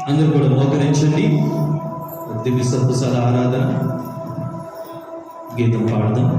అందరూ కూడా మోకరించండి. దివ్య సత్ప్రసాద ఆరాధన గీతం పాడదాం.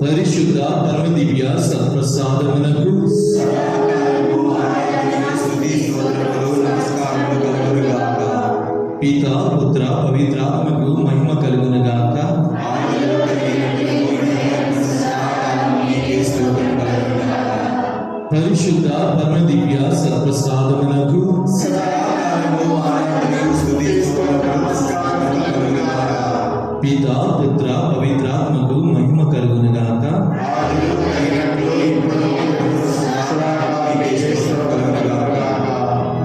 పరిశుద్ధ పరమ దివ్య సత్ప్రసాదమునకు పితా పుత్ర పవిత్రాత్మకు మహిమ కలుగునుగాక. పరిశుద్ధ పరమ దివ్య సత్ప్రసాదమునకు పితా పుత్ర పవిత్రాత్మకు మహిమ కలుగునుగాక.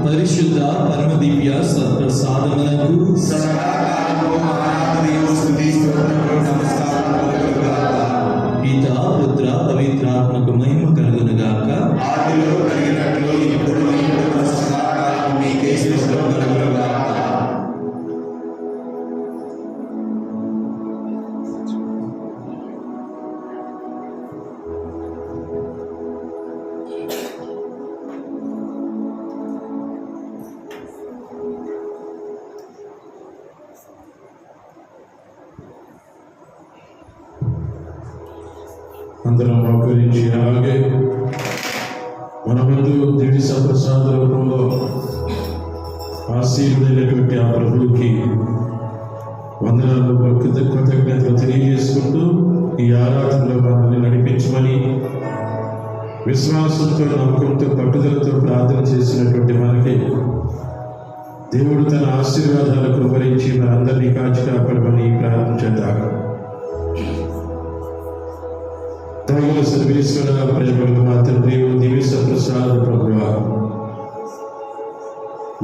పరిశుద్ధ పరమ దివ్య సత్ప్రసాదమునకు పితా పుత్ర పవిత్రాత్మకు మహిమ కలుగునుగాక. అందరం మోకరించి అలాగే మన ముందు దివ్య సప్రసాద రూపంలో ఆశీర్వదైనటువంటి ఆ ప్రభువుకి వందనాలు కృతజ్ఞతలు తెలియజేసుకుంటూ ఈ ఆరాధనలో మనల్ని నడిపించమని విశ్వాసంతో, నమ్మకంతో, పట్టుదలతో ప్రార్థన చేసినటువంటి మనకి దేవుడు తన ఆశీర్వాదాలు కృపరించి మనందరినీ కాచి కాపాడమని ప్రార్థించేద్దాం. దయగల సర్వేశ్వర, ప్రేమగల మా తండ్రి, దివ్య సప్రసాద ప్రభువా,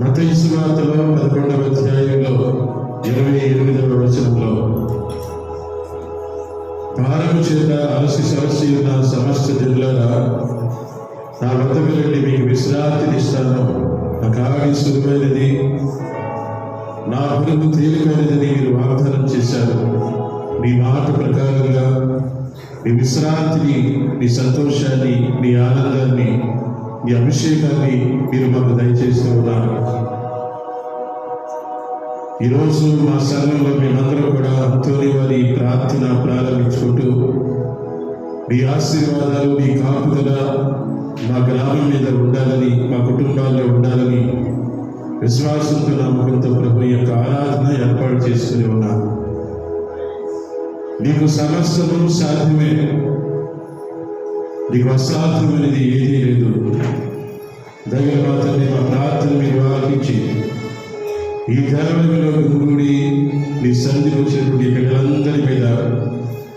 మత్తయి సువార్తలో 11వ అధ్యాయంలో 28వ వచనంలో భారము చేత అలసి సలసి ఉన్న సమస్త జనులారా, నా వద్దకు రండి, మీకు విశ్రాంతినిస్తాను, నా కాడి సులువైనది, నా బరువు తేలికైనదని మీరు వాగ్దానం చేశారు. మీ మాట ప్రకారంగా నీ విశ్రాంతిని, నీ సంతోషాన్ని, నీ ఆనందాన్ని, నీ అభిషేకాన్ని మీరు మాకు దయచేస్తూ ఉన్నారు. ఈరోజు మా సంఘంలో మేమందరం కూడా అంతోని వారి ప్రార్థన ప్రారంభించుకుంటూ మీ ఆశీర్వాదాలు, మీ కాపుదల మా గ్రామం మీద ఉండాలని, మా కుటుంబాల్లో ఉండాలని విశ్వాసంతో, నమ్మకంతో ప్రభు యొక్క ఆరాధన ఏర్పాటు చేసుకుని ఉన్నాను. నీకు సమస్తము సాధ్యమే, నీకు అసాధ్యమైనది ఏదీ లేదు. దగ్గర మాత్రమే మా ప్రార్థన మీరు ఆలకించి ఈ ధర్మంలో కూడి నీ సన్నిధికి వచ్చినటువంటి బిడ్డలందరి మీద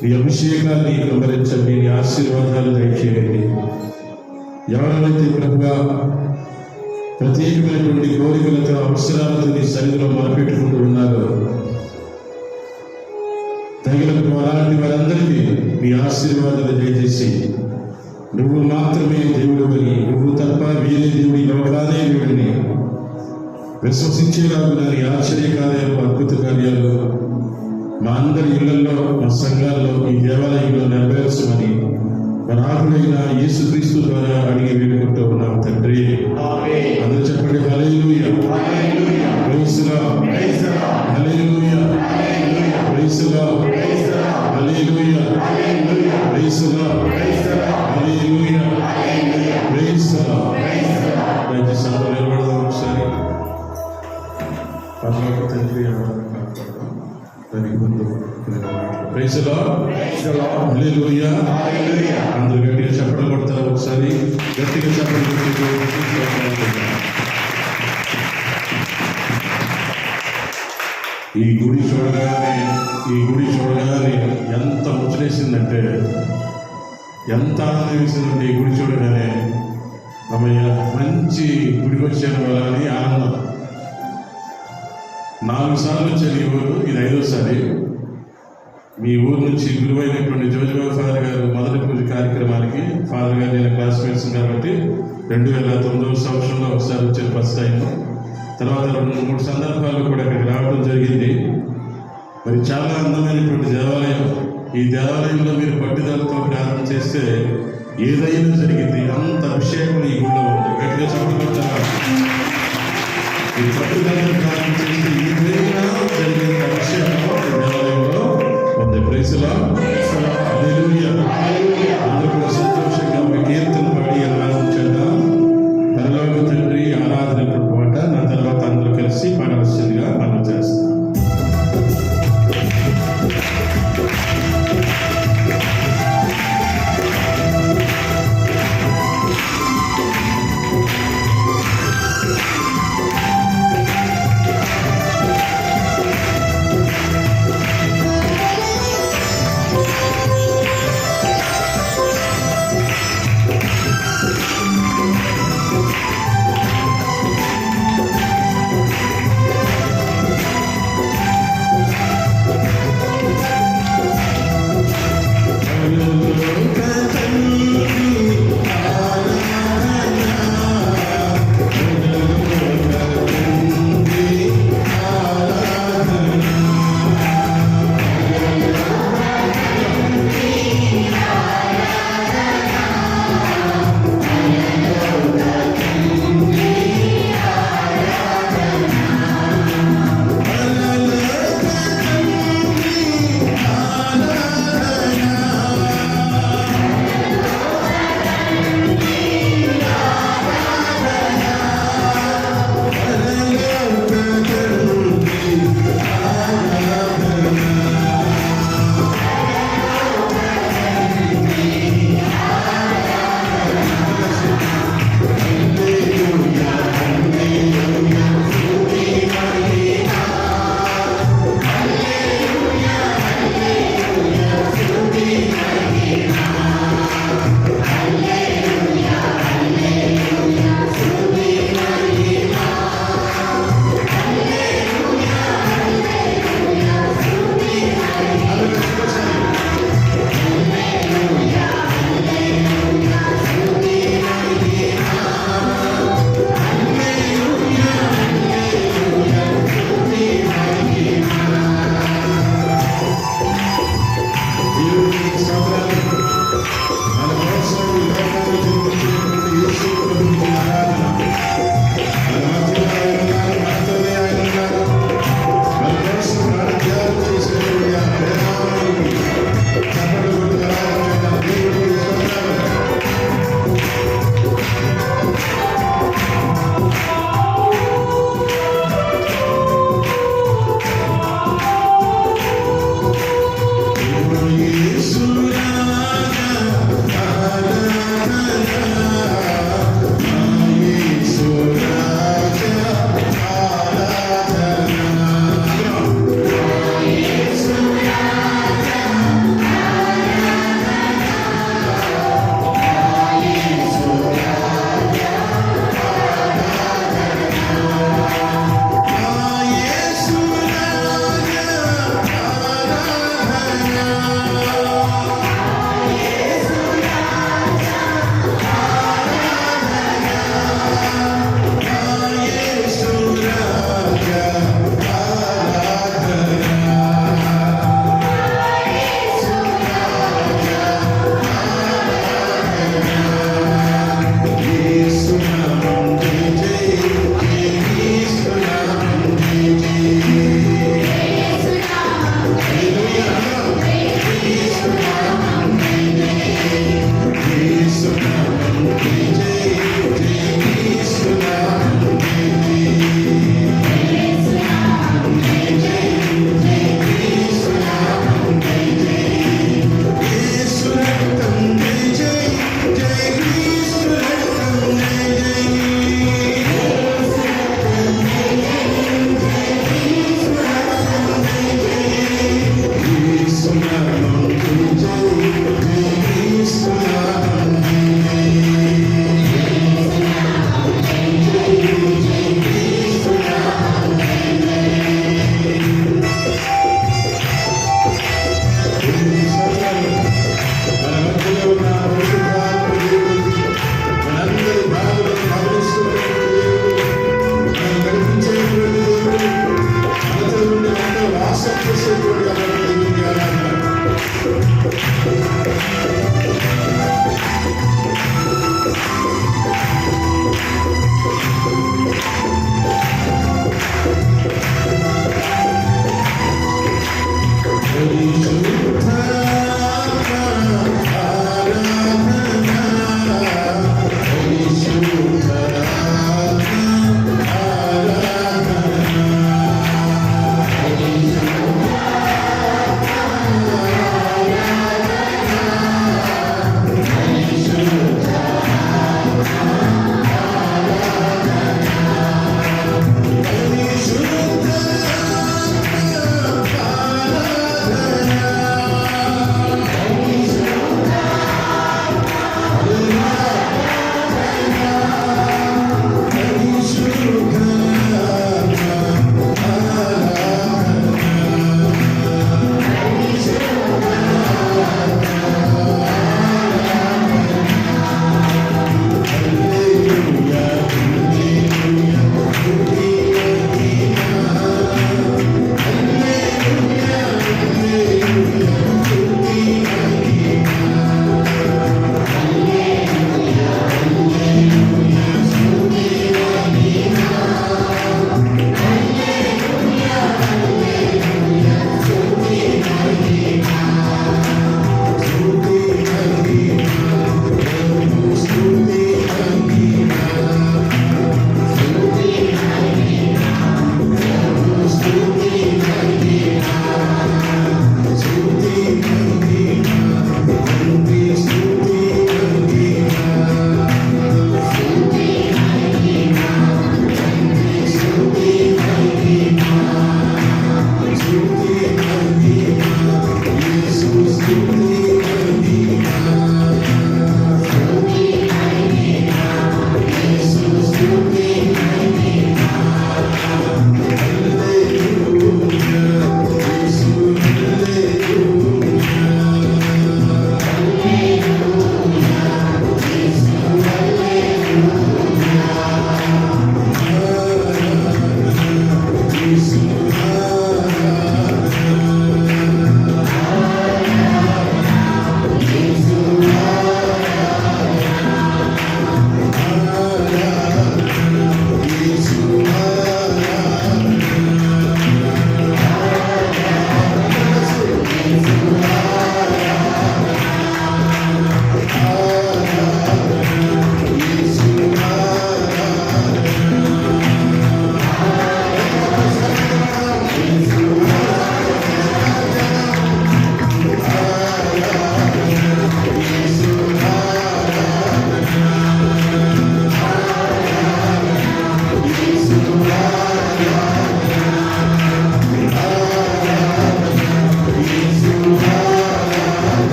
నీ అభిషేకాన్ని కృపరించండి, నీ ఆశీర్వాదాలు దయచేయండి. ఎవరైతే ప్రభుగా ప్రత్యేకమైనటువంటి కోరికలతో, అవసరాలతో నీ సన్నిధిలో మొదలుపెట్టుకుంటూ ఉన్నారో తగిన అలాంటి వారందరికీ నీ ఆశీర్వాదాలు దయచేసి నువ్వు మాత్రమే దేవుడు అని, నువ్వు తప్ప వేరే దేవుడి లోకాలే దేవుడిని విశ్వసించేలాగా నీ ఆశ్చర్య కార్యాలు, అద్భుత కార్యాలు మా అందరి ఇళ్లలో, మా సంఘాల్లో, ఈ దేవాలయంలో నెరవేర్చమని మన ఆకులైన యేసుక్రీస్తు ద్వారా అడిగి వేడుకుంటూ ఉన్నాం తండ్రి. అందరూ చెప్పండి hallelujah, praise the Lord, hallelujah, praise the Lord, hallelujah, praise the Lord, hallelujah, praise the Lord. దయచేసి అందరూ నిలబడదాం ఒకసారి. పరలోక తండ్రి ఎవరైనా కాపాడదాం. దానికి ముందు ప్రైజ్ ది లార్డ్, హల్లెలూయా. అందరూ గట్టిగా చెప్పడం కొడతారు ఒకసారి, గట్టిగా చెప్పడం. ఈ గుడి చూడగానే ఎంత ముచ్చటేసిందంటే, ఎంత ఆనందం వేసిందంటే ఈ గుడి చూడగానే అమ్మయ్య మంచి గుడికి వచ్చాను వాళ్ళ అని ఆనందం. 4 సార్లు వచ్చాను ఈ ఊరు, ఇది 5వసారి. మీ ఊరు నుంచి గురువైనటువంటి జోజిబాబు ఫాదర్ గారు మొదటి పూజ కార్యక్రమానికి ఫాదర్ గారు నేను క్లాస్మేట్స్ కాబట్టి 2009వ సంవత్సరంలో ఒకసారి వచ్చాను ఫస్ట్ టైం. తర్వాత 2-3 సందర్భాల్లో కూడా ఇక్కడికి రావడం జరిగింది. మరి చాలా అందమైనటువంటి దేవాలయం. ఈ దేవాలయంలో మీరు పట్టుదలతో ప్రార్థన చేస్తే ఏదైనా జరిగింది. అంత అభిషేకం ఈ గుడిలో ఉంది. గట్టిగా చెప్పగలుగుతారా? ఈ పట్టుదలతో ప్రార్థన చేస్తే ఏదైనా జరిగిన అభిషేకం దేవాలయంలో ఉంది. Praise the Lord, hallelujah. అందరూ కూడా సంతోషంగా ఒక కీర్తన పాడి ఆరాధించేద్దాం. పరలోక తండ్రి ఆరాధన పాట నా తర్వాత అందరూ కలిసి పాడవలసిందిగా మనం చేస్తాం.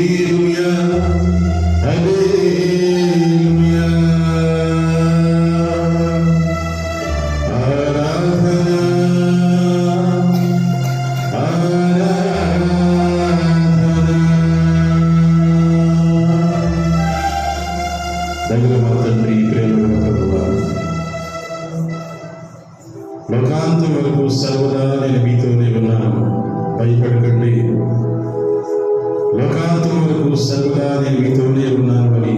హల్లెలూయా హల్లెలూయా ఆరాధన దగ్గర మా తండ్రి ప్రేమ ప్రభువా, లోకాంతం వరకు సర్వదా నేను మీతోనే ఉన్నాను, భయపడకండి. లోకాంతం వరకు సర్వదా నేను మీతోనే ఉన్నాను అని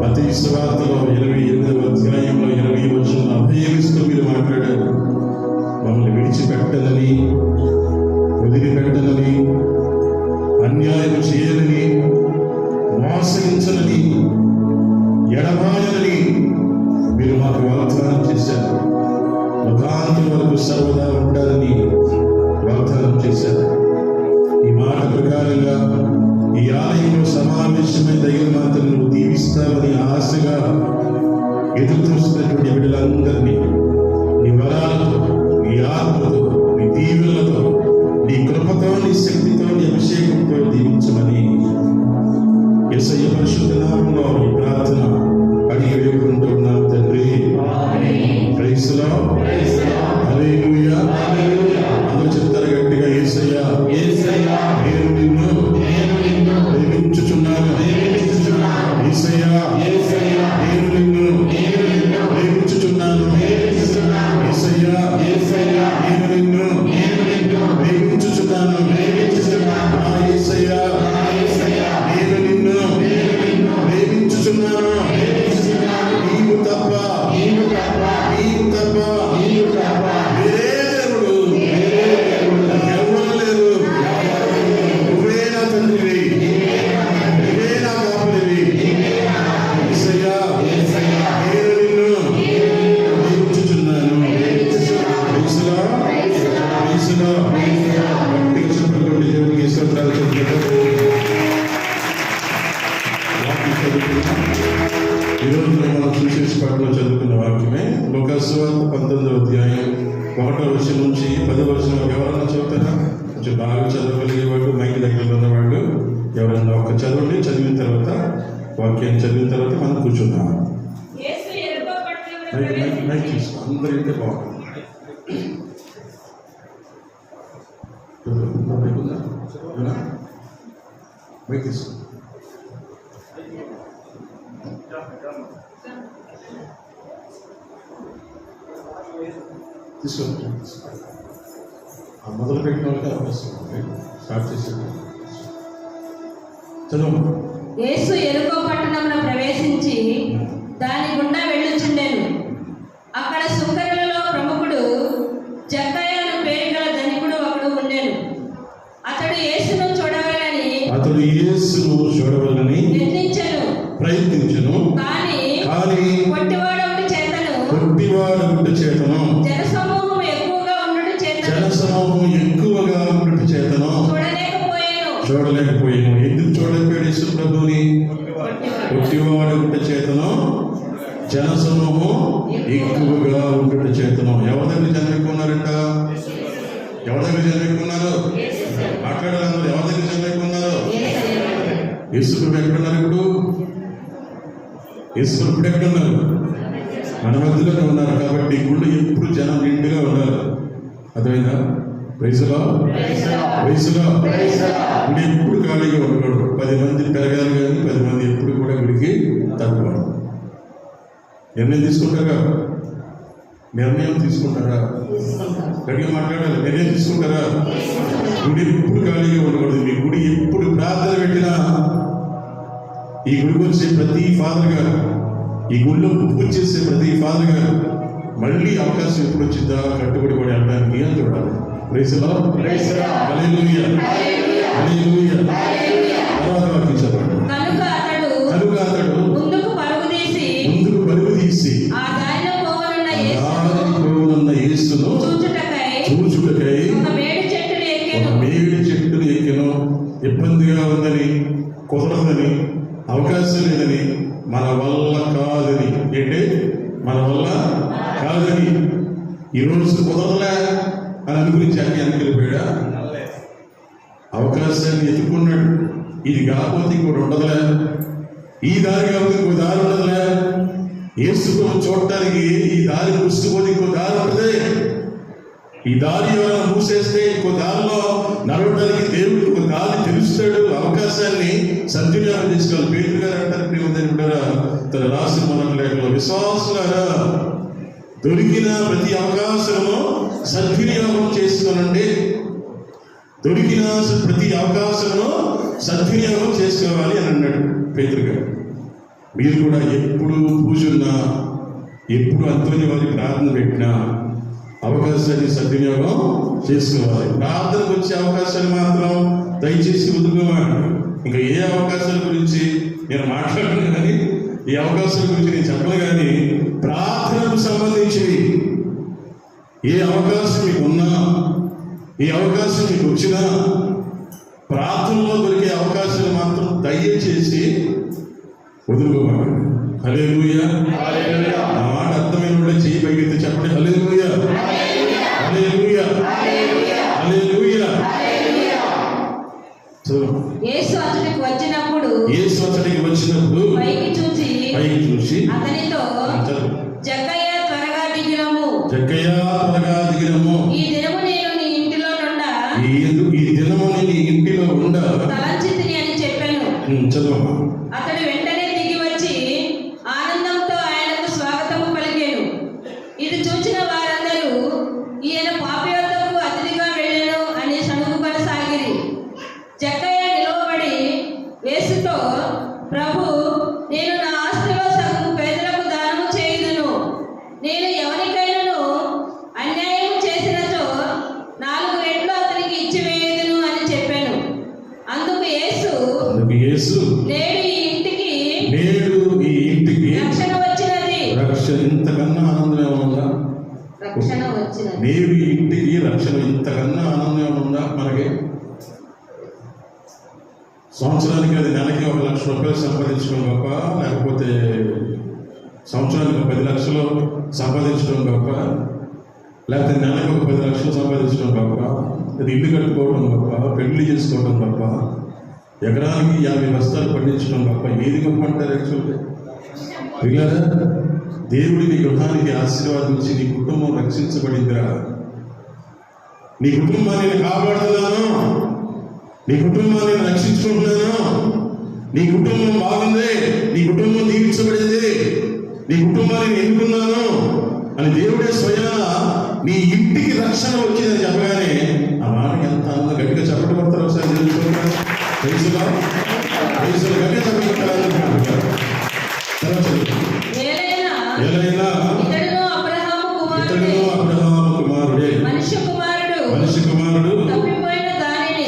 మత్తయి సువార్తలో 28వ అధ్యాయంలో 20వ వచనంలో అభయమిస్తూ మీరు మాట్లాడారు. మమ్మల్ని విడిచిపెట్టదని, వదిలిపెట్టనని, అన్యాయం చేయనని, మోసగించనని, ఎడబాయనని మీరు మాకు వాగ్దానం చేశారు. లోకాంతం వరకు సర్వదా ఉండాలని వాగ్దానం చేశారు. ఈ మాట ప్రకారంగా ఈ ఆలయంలో సమావేశమై దగ్గర మాత్రం నువ్వు దీవిస్తావని ఆశగా ఎదురు చూస్తున్నటువంటి బిడ్డలందరినీ నీ వరాలతో, నీ ఆత్మతో, నీ దీవెనలతో, నీ కృపతో, నీ శక్తితో, నీ అభిషేకంతో దీవించమని యేసయ్య పరిశుద్ధ నామములో ఈ ప్రార్థన అడిగి వేడుకుంటున్నాం తండ్రి. Praise Lord. హల్లెలూయా. అందరూ చెప్తారు గట్టిగా, యేసయ్యా నేను నిన్ను ప్రేమించుచున్నాను. యేసయ్యా నేను నిన్ను ప్రేమించుచున్నాను. యేసయ్యా నేను నిన్ను ప్రేమించుచున్నాను. యేసయ్యా నేను నిన్ను ప్రేమించుచున్నాను. నీవు తప్ప వేరే దేవుడు ఎవరు లేరు. నువ్వే నా తండ్రివి, నువ్వే నా కాపరివి. యేసయ్యా నేను నిన్ను ప్రేమించుచున్నాను. Praise Lord. Praise Lord. గట్టిగా చెప్పండి, దేవునికి స్తోత్రాలు చెప్తారు. ఈరోజు మనం సువిశేష పాఠంలో చదువుకున్న వాక్యమే లూకా సువార్త 19వ అధ్యాయం 1వ వచనం నుంచి 10వ వచనం వరకు. ఎవరన్నా చదువుతారా? కొంచెం బాగా చదవగలిగేవాడు, మైక్ దగ్గర ఉన్నవాళ్ళు ఎవరన్నా ఒక చదవండి. చదివిన తర్వాత వాక్యాన్ని చదివిన తర్వాత మనం కూర్చున్నాం. మైక్ తీసుకో, అందరూ ఇంటే బాగుంటుంది. మైక్ తీసుకో. తీసుకోండి. మొదలు పెట్టిన వాళ్ళకి అవకాశం ఉంది. స్టార్ట్ చేసేది చదువు. యేసు యెరికో పట్టణంలో ప్రవేశించి దాని గుండా వెళ్ళుచుండెను. అక్కడ సుంకరులలో ప్రముఖుడు జక్కయ్య అను పేరు గల ధనికుడు ఒకడు ఉండెను. అతడు యేసును చూడవలెనని ప్రయత్నించెను. కానీ కొట్టివాడు చేతను జనసమూహం ఎక్కువగా ఉండుట చేతను చూడలేకపోయాను. ఎందుకు చూడలేకపోయాడు యేసు ప్రభుని? కొట్టివాడు చేతను, జనసమూహం ఎక్కువగా ఉండుట చేతను. ఎవరి దగ్గర జనం ఎక్కువ ఉన్నారంట? ఎవరి దగ్గర జనం ఎక్కువ ఉన్నారు? మాట్లాడాలన్నారు. ఎవరి దగ్గర జనం ఎక్కువ ఉన్నారు? యేసు ప్రభు ఎక్కడున్నారు ఇప్పుడు? యేసు ప్రభు ఇప్పుడు ఎక్కడున్నారు? మన మధ్యలోనే ఉన్నారు. కాబట్టి గుళ్ళు ఎప్పుడు జనం నిండుగా ఉండాలి. అర్థమైందా? Praise lord. గుడి ఎప్పుడు ఖాళీగా ఉండకూడదు. 10 మంది పెరగాలి కానీ 10 మంది ఎప్పుడు కూడా గుడికి తగ్గకూడదు. నిర్ణయం తీసుకుంటారా? గట్టిగా మాట్లాడాలి. నిర్ణయం తీసుకుంటారా? గుడి ఎప్పుడు ఖాళీగా ఉండకూడదు. మీ గుడి ఎప్పుడు ప్రార్థన పెట్టినా ఈ గుడికి వచ్చే ప్రతి ఫాదర్ గారు, ఈ గుడిలో పూజ చేసే ప్రతి ఫాదర్ గారు మళ్ళీ అవకాశం ఎప్పుడు వచ్చిందా కట్టుబడి పడి అనడానికి అని చూడాలి. Praise Lord. హల్లెలూయా. తర్వాత వాక్యం చెప్పండి. కనుక అతడు ముందుకు పరుగు తీసి ఆ దారిలో పోవనున్న యేసును చూచుటకై ఒక మేడి చెట్టును ఎక్కెను. ఇబ్బందిగా ఉందని, కుదరదని, అవకాశం లేదని, మన వల్ల కాదని, మన వల్ల కాదని, ఈరోజు కుదరలే అని అనుకుని వెనక్కి వెళ్ళిపోయాడా? అవకాశాన్ని ఎత్తుకున్నాడు. ఇది కాకపోతే ఇంకోటి ఉండదులే, ఈ దారి కాకపోతే ఇంకో దారి ఉండదులే, యేసుని చూడటానికి ఈ దారి మూసుకుపోతే ఇంకో దారి ఉంటుంది, ఈ దారి ఎవరైనా మూసేస్తే ఇంకో దారిలో నడవడానికి దేవుడు ఇంకో దారి తెలుస్తాడు. అవకాశాన్ని సద్వినియోగం చేసుకోవాలి. పేతురు గారు అంటారు, ప్రియమైన తన రాసిన మొదటి లేఖలో, విశ్వాసులారా దొరికిన ప్రతి అవకాశము సద్వినియోగం చేసుకోనండి. దొరికిన ప్రతి అవకాశము సద్వినియోగం చేసుకోవాలి అని అన్నాడు పేతురు గారు. మీరు కూడా ఎప్పుడు పూజున్నా, ఎప్పుడు అంతోని వారి ప్రార్థన పెట్టినా అవకాశాన్ని సద్వినియోగం చేసుకోవాలి. ప్రార్థనకు వచ్చే అవకాశాలు మాత్రం దయచేసి వదులుకోవాలి. ఇంకా ఏ అవకాశాల గురించి నేను మాట్లాడను కానీ, ఈ అవకాశాల గురించి నేను చెప్పను కానీ, ప్రార్థనకు సంబంధించి ఏ అవకాశం మీకు ఉన్నా, ఈ అవకాశం మీకు వచ్చినా, ప్రార్థనలో దొరికే అవకాశాలు మాత్రం దయచేసి వదులుకోవాలి. హల్లెలూయా. ఆ మాట అర్థమైన వాళ్ళే చేయి పైకెత్తి చెప్పండి, హల్లెలూయా, హల్లెలూయా, హల్లెలూయా. యేసు అతడికి వచ్చినప్పుడు పైకి చూసి అతనితో, జక్కయ్య త్వరగా దిగిరము, ఈ దినము నేను నీ ఇంటిలో ఉండా తలంచితిని అని చెప్పాను. అతడు వెంటనే దిగి వచ్చి ఆనందంతో ఆయనకు స్వాగతము పలికాను. ఇది చూచిన వారందరూ, ఈయన పాపి వద్దకు అతిథిగా వెళ్ళెను అని సణుగుకొనసాగిరి. జక్కయ్య నిలవబడి యేసుతో, ప్రభు, నేను నా ఆస్తిలో సగం పేదలకు దానము చేయుదును. నేను ఎవరికైనాను అన్యాయం చేసినచో 4 రెట్లు అతనికి ఇచ్చివేయుదును అని చెప్పాను. అందుకు యేసు, నేడు ఈ ఇంటికి రక్షణ వచ్చినది. ఇంతకన్నా ఆనందం ఉందా? రక్షణ వచ్చినది. నేడు ఈ ఇంటికి రక్షణ ఇంతకన్నా ఆనందం ఉందా? మనకి సంవత్సరానికి అది నెలకి 1 లక్ష రూపాయలు సంపాదించడం గొప్ప, లేకపోతే సంవత్సరానికి 10 లక్షలు సంపాదించడం గొప్ప, లేకపోతే నెలకు 10 లక్షలు సంపాదించడం గొప్ప, అది ఇల్లు కట్టుకోవడం గొప్ప, పెళ్లి చేసుకోవడం గొప్ప, ఎకరానికి 50 బస్తాలు పండించడం గొప్ప, ఏది గొప్ప అంటారు? యాక్చువల్గా పిల్లరా, దేవుడి నీ గృహానికి ఆశీర్వాదించి నీ కుటుంబం రక్షించబడిందిరా. నీ కుటుంబాన్ని కాపాడుతున్నాను, నీ కుటుంబాన్ని రక్షించుకుంటున్నాను, నీ కుటుంబం బాగుంది, నీ కుటుంబం దీవించబడింది, నీ కుటుంబాన్ని ఎన్నుకున్నాను అని దేవుడే స్వయాన నీ ఇంటికి రక్షణ వచ్చిందని చెప్పగానే ఆ మాటకి ఎంత ఆనందం. గట్టిగా చెప్పడం పడతారు ఒకసారి తెలుసుకుంటారు. తెలుసుగా గట్టిగా చెప్పగలుగుతారు. ఇతడును అబ్రహాము కుమారుడే, మనిషి కుమారుడు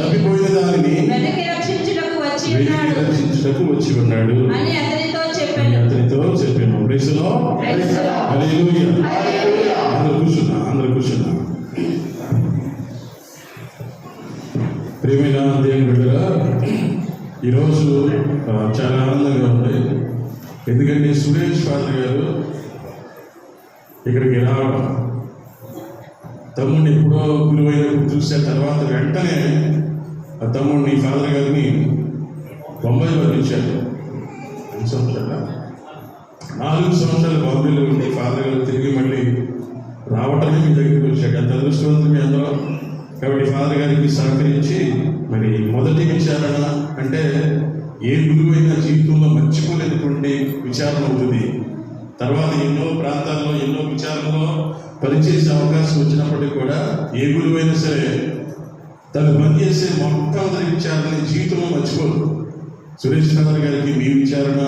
తప్పిపోయిన దానిని వెతికి రక్షించుటకు వచ్చి ఉన్నాడు అని అతనితో చెప్పాను. Praise the Lord. హల్లెలూయా. అందరూ కూర్చున్నా. ప్రియమైన దేవుని బిడ్డలారా, ఈరోజు చాలా ఆనందంగా ఉంది. ఎందుకంటే సురేష్ ఫాదర్ గారు ఇక్కడికి రావడం, తమ్ముడిని ఎప్పుడో గురువైనప్పుడు చూసిన తర్వాత వెంటనే ఆ తమ్ముడిని ఫాదర్ గారిని బొంబాయి పంపించారు. 4 సంవత్సరాలు బాంబేలో ఉండి ఫాదర్ గారు తిరిగి మళ్ళీ రావటమే మీ దగ్గరికి వచ్చాడు. అంత అదృష్టవంతులు మీ అందరూ. కాబట్టి ఫాదర్ గారికి సహకరించి మరి మొదటి విచారణ అంటే ఏ గురువైనా జీవితంలో మర్చిపోలేనటువంటి విచారణ అవుతుంది. తర్వాత ఎన్నో ప్రాంతాల్లో ఎన్నో విచారణలో పనిచేసే అవకాశం వచ్చినప్పటికీ కూడా ఏ గురువైనా సరే తను పనిచేసే మొట్టమొదటి విచారణని జీవితంలో మర్చిపోదు. సురేష్ ఫాదర్ గారికి మీ విచారణ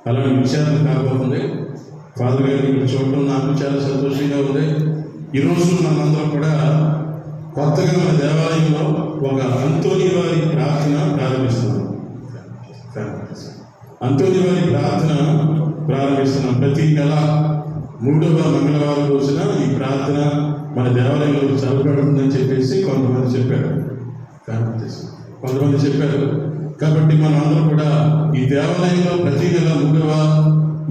అలాంటి విచారణ కాబోతుంది. ఫాదర్ గారిని ఇక్కడ చూడటం నాకు చాలా సంతోషంగా ఉంది. ఈరోజు మనందరం కూడా కొత్తగా మన దేవాలయంలో ఒక అంతోని వారి ప్రార్థన ప్రారంభిస్తున్నాం. అంతోని వారి ప్రార్థన ప్రారంభిస్తున్నాం. ప్రతి నెల 3వ మంగళవారం రోజున ఈ ప్రార్థన మన దేవాలయంలో జరగబడుతుందని చెప్పేసి కొంతమంది చెప్పారు. కాబట్టి మనం అందరం కూడా ఈ దేవాలయంలో ప్రతి నెల 3వ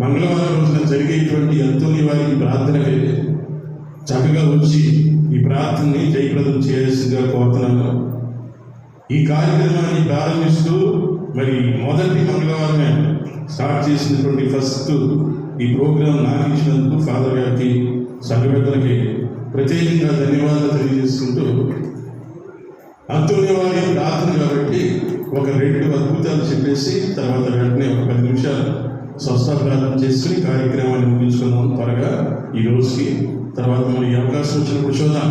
మంగళవారం రోజున జరిగేటువంటి అంతోని వారి ప్రార్థనకి చక్కగా వచ్చి ఈ ప్రార్థనని జయప్రదం చేయాల్సిందిగా కోరుతున్నాను. ఈ కార్యక్రమాన్ని ప్రారంభిస్తూ మరి మొదటి మంగళవారమే స్టార్ట్ చేసినటువంటి ఫస్ట్ ఈ ప్రోగ్రాం నాకు ఇచ్చినందుకు ఫాదర్ గారికి, సంఘ పెద్దలకి ప్రత్యేకంగా ధన్యవాదాలు తెలియజేసుకుంటూ, అంతోని వారి ప్రార్థన కాబట్టి ఒక 2 అద్భుతాలు చెప్పేసి తర్వాత వెంటనే ఒక 10 నిమిషాలు స్వస్థ ప్రార్థన చేసుకుని కార్యక్రమాన్ని ముగించుకుందాం త్వరగా ఈ రోజుకి. తర్వాత మరి ఈ అవకాశం వచ్చినప్పుడు చూద్దాం.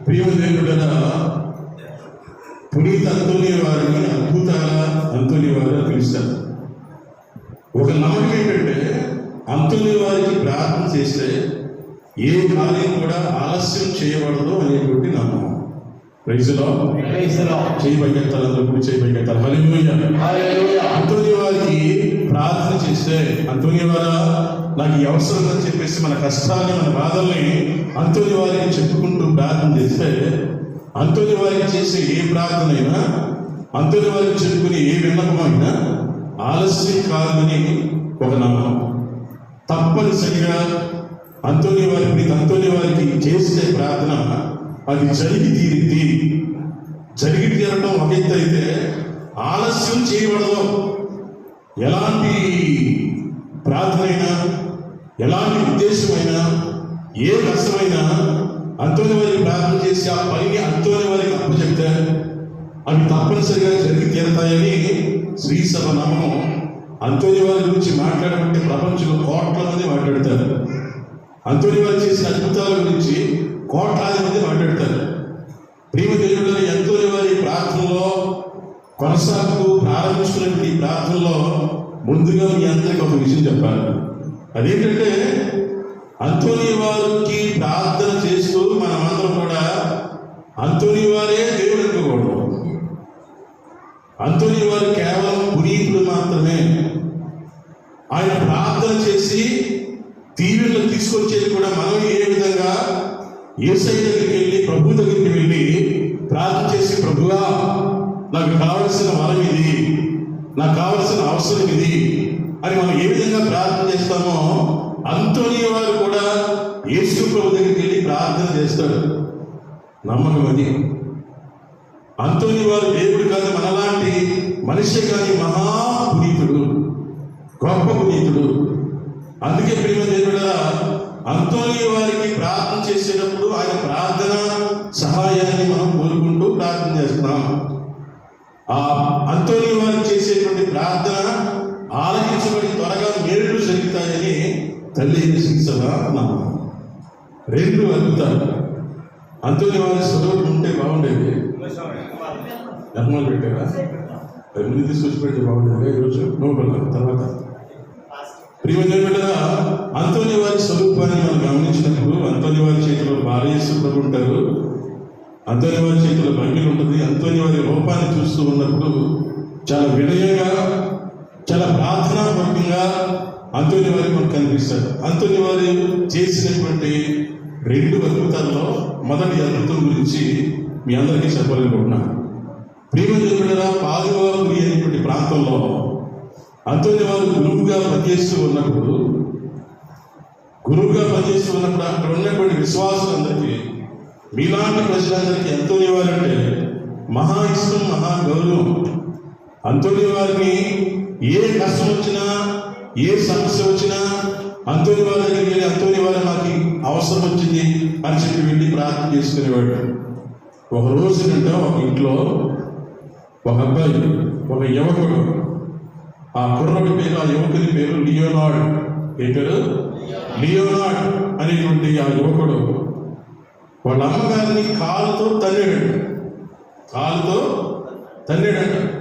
ప్రియమైన పునీత్ అంతోని వారిని అద్భుతాల అంతోని వారు పిలుస్తారు. ఒక నమ్మకం ఏంటంటే అంతోని వారికి ప్రార్థన చేస్తే ఏ కార్యం కూడా ఆలస్యం చేయబడదు అనేటువంటి నమ్మకం. Praise lord. చేయి పైకెత్తాలి, అందరూ కూడా చేయి పైకెత్తాలి. హల్లెలూయా. అంతోని వారికి ప్రార్థన చేస్తే, అంతోని వారా నాకు ఈ అవసరం అని చెప్పేసి మన కష్టాన్ని, మన బాధల్ని అంతోని వారికి చెప్పుకుంటూ ప్రార్థన చేస్తే, అంతోని వారికి చేసే ఏ ప్రార్థన అయినా, అంతోని వారికి చెప్పుకునే ఏ విన్నపమైనా ఆలస్యం కాదని ఒక నమ్మకం. తప్పనిసరిగా అంతోని వారికి చేసే ప్రార్థన అది జరిగి తీరింది. జరిగి తీరడం ఒక ఎత్తు అయితే ఆలస్యం చేయబడదు. ఎలాంటి ప్రార్థన అయినా, ఎలాంటి ఉద్దేశమైనా, ఏ కష్టమైనా అంతోని వారికి ప్రార్థన చేసి ఆ పనిని అంతోని వారికి అప్పచెప్తే అవి తప్పనిసరిగా జరిగి తీరతాయని శ్రీసభ నామం. అంతోని వారి గురించి మాట్లాడుకుంటే ప్రపంచంలో కోట్ల మంది మాట్లాడతారు. అంతోని వారు చేసిన అద్భుతాల గురించి కోట్లాది మంది మాట్లాడతారు. ప్రేమ దేవుడు అంతోని వారి ప్రార్థనలో కొనసాగుతూ ప్రారంభించుకున్నటువంటి ప్రార్థనలో ముందుగా మీ అందరికీ ఒక విషయం చెప్పాలి. అదేంటంటే అంతోని వారికి ప్రార్థన చేస్తూ మనమందరం కూడా అంతోని వారే దేవుడు అనుకోకూడదు. అంతోని వారు కేవలం పునీతుడు మాత్రమే. ఆయన ప్రార్థన చేసి దీవెనలు తీసుకొచ్చేది కూడా మనం ఏ విధంగా యేసయ్య దగ్గరికి వెళ్ళి, ప్రభు దగ్గరికి వెళ్ళి ప్రార్థన చేసి, ప్రభువా నాకు కావలసిన వరం ఇది, నాకు కావలసిన అవసరం ఇది అని మనం ఏ విధంగా ప్రార్థన చేస్తామో అంతోని వారు కూడా యేసు ప్రభు దగ్గరికి వెళ్ళి ప్రార్థన చేస్తాడు. నమ్మకం అది. అంతోని వారు దేవుడు కాదు, మనలాంటి మనిషి కానీ మహా పునీతుడు, గొప్ప పునీతుడు. అందుకే ప్రేమ దేవుడా అంతోని వారికి ప్రార్థన చేసేటప్పుడు ఆయన ప్రార్థన సహాయాన్ని మనం కోరుకుంటూ ప్రార్థన చేస్తున్నాం. ఆ అంతోని వారికి చేసేటువంటి ప్రార్థన ఆలకించబడి త్వరగా మేలు జరుగుతాయని తల్లి శిక్షణ నమ్మకం. 2 అద్భుతాలు. అంతోని వారి స్వరూపం ఉంటే బాగుండేది. జన్మలు పెట్టారా? ముందు తీసుకొచ్చి పెడితే బాగుండేది. ఈరోజు నోబెల్ తర్వాత ప్రియమైన అంతోని వారి స్వరూపాన్ని మనం గమనించినప్పుడు అంతోని వారి చేతిలో బాలయేసు ప్రభు ఉంటారు, అంతోని వారి చేతిలో బంగిలు ఉంటుంది. అంతోని వారి రూపాన్ని చూస్తూ ఉన్నప్పుడు చాలా వినయంగా, చాలా ప్రార్థనాపూర్వకంగా అంతోని వారి మనకు కనిపిస్తారు. అంతోని వారు చేసినటువంటి 2 అద్భుతాల్లో మొదటి అద్భుతం గురించి మీ అందరికీ చెప్పాలనుకుంటున్నాను. ప్రియమైన పాదువాపురి అనేటువంటి ప్రాంతంలో అంతోని వారు గురువుగా పనిచేస్తూ ఉన్నప్పుడు అక్కడ ఉన్నటువంటి విశ్వాసులందరికీ, మీలాంటి ప్రజలందరికీ అంతోని వారు అంటే మహా ఇష్టం, మహా గౌరవం. అంతోని వారిని ఏ కష్టం వచ్చినా, ఏ సమస్య వచ్చినా అంతోని వారి దగ్గరికి వెళ్ళి, అంతోని వారు నాకు అవసరం వచ్చింది అని చెప్పి వెళ్ళి ప్రార్థన చేసుకునేవాడు. ఒక రోజునంట ఒక ఇంట్లో ఒక అబ్బాయి, ఒక యువకుడు, ఆ కుర్రడి పేరు, ఆ యువకుని పేరు లియోనార్డ్. ఏ పేరు? లియోనార్డ్ అనేటువంటి ఆ యువకుడు వాళ్ళ అమ్మగారిని కాలుతో తన్నాడంట.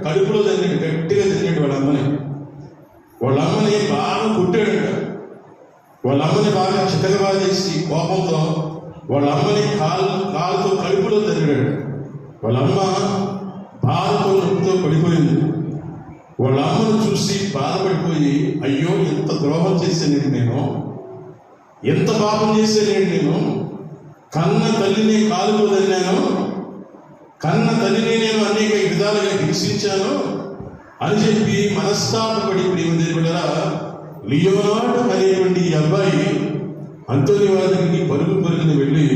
కడుపులో తన్నాడు, గట్టిగా తన్నాడు వాళ్ళ అమ్మని. వాళ్ళ అమ్మని బాగా కుట్టాడంట. వాళ్ళ అమ్మని బాగా చితకబాదేసి కోపంతో వాళ్ళ అమ్మని కాలుతో కడుపులో తన్నాడంట. వాళ్ళ అమ్మ బాధతో, నొప్పితో పడిపోయింది. వాళ్ళ అమ్మను చూసి బాధపడిపోయి, అయ్యో ఎంత ద్రోహం చేశానండి నేను, ఎంత పాపం చేశానండి నేను, కన్న తల్లిని కాలుతో తన్నాను, కన్న తల్లిని నేను అనేక విధాలుగా హింసించాను అని చెప్పి మనస్తాపపడి ప్రియదేవుడా లియోనార్డ్ అనేటువంటి ఈ అబ్బాయి అంతోని వారికి పరుగుని వెళ్ళి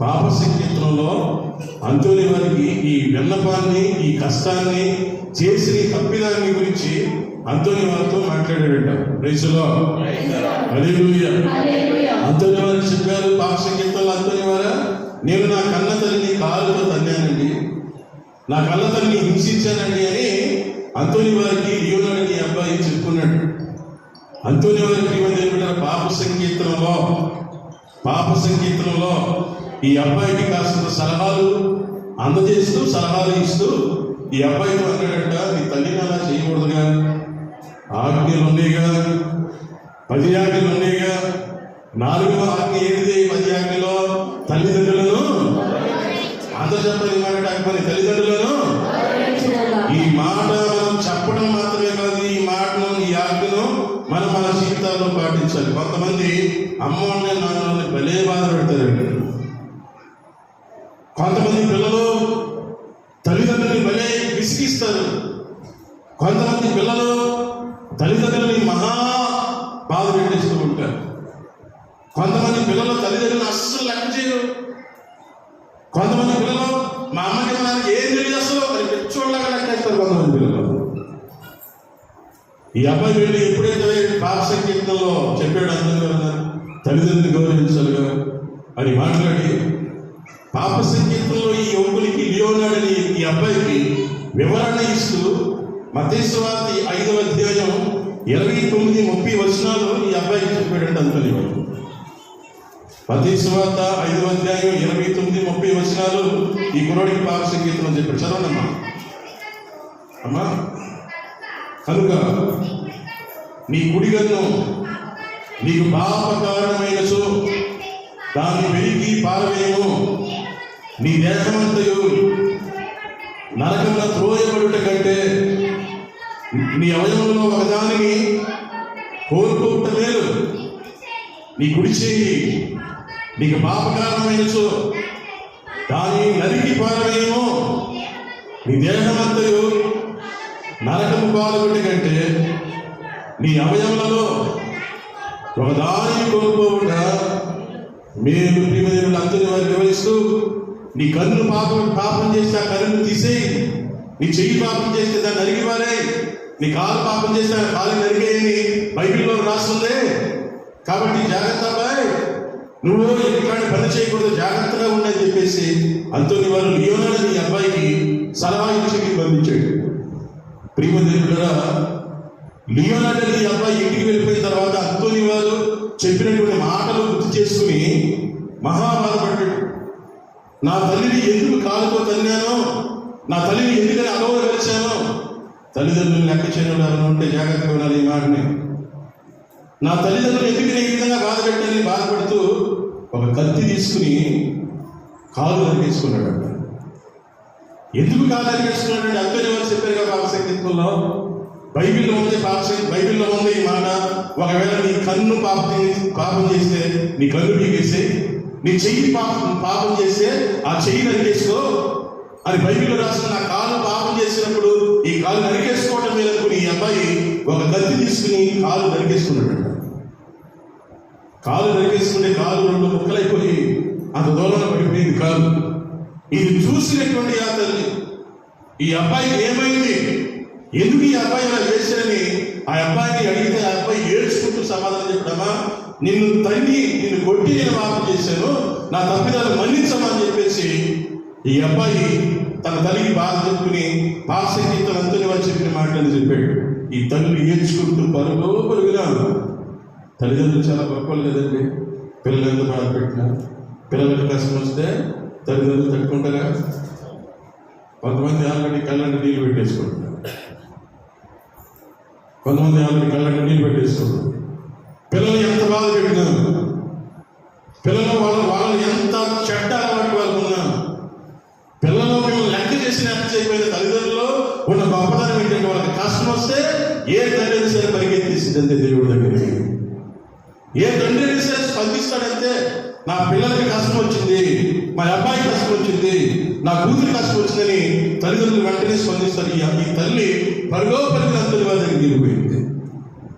పాప సంకీర్తనలో అంతోని వారికి ఈ విన్నపాన్ని, ఈ కష్టాన్ని, చేసిన ఈ తప్పిదాన్ని గురించి అంతోని వారితో మాట్లాడాడంట. Praise the Lord. Hallelujah. Antony వారు చెప్పారు, పాప సంగీతంలో అంతోని వారా, నేను నా కన్న తల్లిని కాలుతో తన్నానండి, నా కన్న తల్లిని హింసించానండి అని అంతోని వారికి లియోనార్డో అబ్బాయి చెప్పుకున్నాడు. అంతోని వారికి పాప సంకీర్తనలో ఈ అబ్బాయికి కాస్త సలహాలు అందజేస్తూ సలహాలు ఇస్తూ ఈ అబ్బాయితో అన్నాడంట, నీ తల్లిని అలా చేయకూడదుగా, ఆజ్ఞలు ఉండేగా, 10 ఆజ్ఞలు ఉండేగా, 4వ ఆజ్ఞ ఏంటిది? 10 ఆజ్ఞలో తల్లిదండ్రులను అందరూ చెప్పాలి ఈ మాట, తల్లిదండ్రులను. ఈ మాట మనం చెప్పడం మాత్రమే కాదు, ఈ మాటను ఈ ఆజ్ఞను మనం మన జీవితాల్లో పాటించాలి. కొంతమంది అమ్మని నాన్నని భలే బాధ పెడతారండి. కొంతమంది పిల్లలు తల్లిదండ్రులని భలే విసిగిస్తారు. కొంతమంది పిల్లలు తల్లిదండ్రులని మహా బాధ పెట్టేస్తూ ఉంటారు. కొంతమంది పిల్లలు తల్లిదండ్రులను అస్సలు లెక్క చేయరు. కొంతమంది పిల్లలు మా అమ్మకి మనకి ఏం తెలియదు అసలు అని పెచ్చోళ్ళగా లెక్కేస్తారు. కొంతమంది పిల్లలు. ఈ అబ్బాయి వెళ్ళి ఎప్పుడైతే పాప సంకీర్తనలో చెప్పాడు అందరూ తల్లిదండ్రులు గౌరవించాలిగా అని మాట్లాడి పాప సంకీర్తనలో ఈ యువకునికి లియోనార్డో అని ఈ అబ్బాయికి వివరణ ఇస్తూ మత్తయి సువార్త 5వ అధ్యాయం 29-30 వచనాలు ఈ అబ్బాయికి చెప్పాడంటే అంతని వాడు. మత్తయి సువార్త 5వ అధ్యాయం 29-30 వచనాలు ఈ కుర్రోడికి పాప సంకీర్తనం చెప్పాడు. చదవండమ్మా. అమ్మా, కనుక నీ కుడిగన్ను నీకు పాప కారణమైనచో దాన్ని వెలికి పారవేయము, నీ దేశమంతయు నరకంలో త్రోయబడుట కంటే నీ అవయవంలో ఒకదానిని కోరుకోవట మేలు. నీ కుడి చేయి నీకు పాప కారణమైనచో దాన్ని నరికి పారవేయము, నీ దేశమంతయు నరకము పాల్గొట్ట కంటే నీ అవయవులలో ఒకదాన్ని కోల్పోవుట మేలు. ప్రియమైన అందరి వారు వివరిస్తూ, నీ కన్ను పాపం చేస్తే ఆ కన్నును తీసేయి, నీ చెయ్యి పాపం చేస్తే దాన్ని నరికివారే, నీ కాలు పాపం చేస్తే ఆ కాలు నరికేయని బైబిల్లో రాస్తుందే. కాబట్టి జాగ్రత్త అబ్బాయి, నువ్వు ఇట్లాంటి పని చేయకూడదు, జాగ్రత్తగా ఉండని చెప్పేసి అంతోని వారు లియోనార్డో ఈ అబ్బాయికి సలహా ఇచ్చి బంధించాడు. ప్రియమైన లియోనార్డో ఈ అబ్బాయి ఇంటికి వెళ్ళిపోయిన తర్వాత అంతోని వారు చెప్పినటువంటి మాటలు గుర్తు చేసుకుని మహాబాధపడ్డాడు. నా తల్లిని ఎందుకు కాలుతో తన్నానో, నా తల్లిని ఎందుకని అగౌరవపరిచానో, తల్లిదండ్రులు లెక్క చేయడం ఎవరైనా ఉంటే జాగ్రత్తగా ఉండాలి ఈ మాటని. నా తల్లిదండ్రులు ఎందుకు ఈ విధంగా బాధ పెట్టాలని బాధపడుతూ ఒక కత్తి తీసుకుని కాలు నరికేసుకున్నాడు. ఎందుకు కాలు నరికేసుకున్నాడు? అంతోని వారు చెప్పారు కదా పాప సంకీర్తనలో, బైబిల్లో ఉంది ఈ మాట. ఒకవేళ నీ కన్ను పాపం చేస్తే నీ కన్ను పీకేస్తే, నీ చెయ్యి పాపం చేస్తే ఆ చెయ్యి నరికేసుకో అని బైబిల్లో రాసిన. నా కాలు పాపం చేసినప్పుడు ఈ కాలు నరికేసుకోవటం మేలనుకుని ఈ అబ్బాయి ఒక కత్తి తీసుకుని కాలు నరికేసుకున్నాడు. కాలు నరికేసుకుంటే కాలు 2 ముక్కలైపోయి అంత దూరంలో పడిపోయింది కాలు. ఇది చూసినటువంటి ఆ తల్లి ఈ అబ్బాయికి ఏమైంది, ఎందుకు ఈ అబ్బాయి ఇలా చేశారని ఆ అబ్బాయిని అడిగితే ఆ అబ్బాయి ఏడ్చుకుంటూ సమాధానం చెప్పడమా, నిన్ను కొట్టి నేను పాపం చేశాను, నా తప్పిదాలు మన్నించమని చెప్పేసి ఈ అబ్బాయి తన తల్లికి బాధ చెప్పుకుని పాప సంకీర్తన అంతోని వారు చెప్పిన మాటలు చెప్పాడు. ఈ తల్లి ఏడ్చుకుంటూ పరుగునా. తల్లిదండ్రులు చాలా గొప్పలు కదండి. పిల్లలు ఎంత బాధ పెట్టినా, పిల్లలకు కష్టం వస్తే తల్లిదండ్రులు తట్టుకుంటారా? కొంతమంది ఆల్రెడీ కళ్ళంటే నీళ్ళు పెట్టేసుకుంటారు, కొంతమంది ఆల్రెడీ కళ్ళంటే నీళ్ళు పెట్టేసుకుంటారు. పిల్లలు ఎంత బాధ పెట్టినా, పిల్లలు వాళ్ళు ఎంత చెడ్డ అలవాటు వాళ్ళు ఉన్నా, పిల్లలు మిమ్మల్ని లెక్క చేసి లెక్క చేయకపోయిన తల్లిదండ్రులు ఉన్న గొప్పతనం ఏంటంటే వాళ్ళకి కష్టం వస్తే ఏ తండ్రి సరే పరిగెత్తేసిందంతే దేవుడి దగ్గరికి. ఏ తండ్రి సరే స్పందిస్తాడంతే. నా పిల్లలకి కష్టం వచ్చింది, మా అబ్బాయికి కష్టం వచ్చింది, నా కూతురికి కష్టం వచ్చిందని తల్లిదండ్రులు వెంటనే స్పందిస్తారు. ఈ తల్లి పరుగో అంతోని వారి దగ్గరికి వెళ్ళిపోయింది.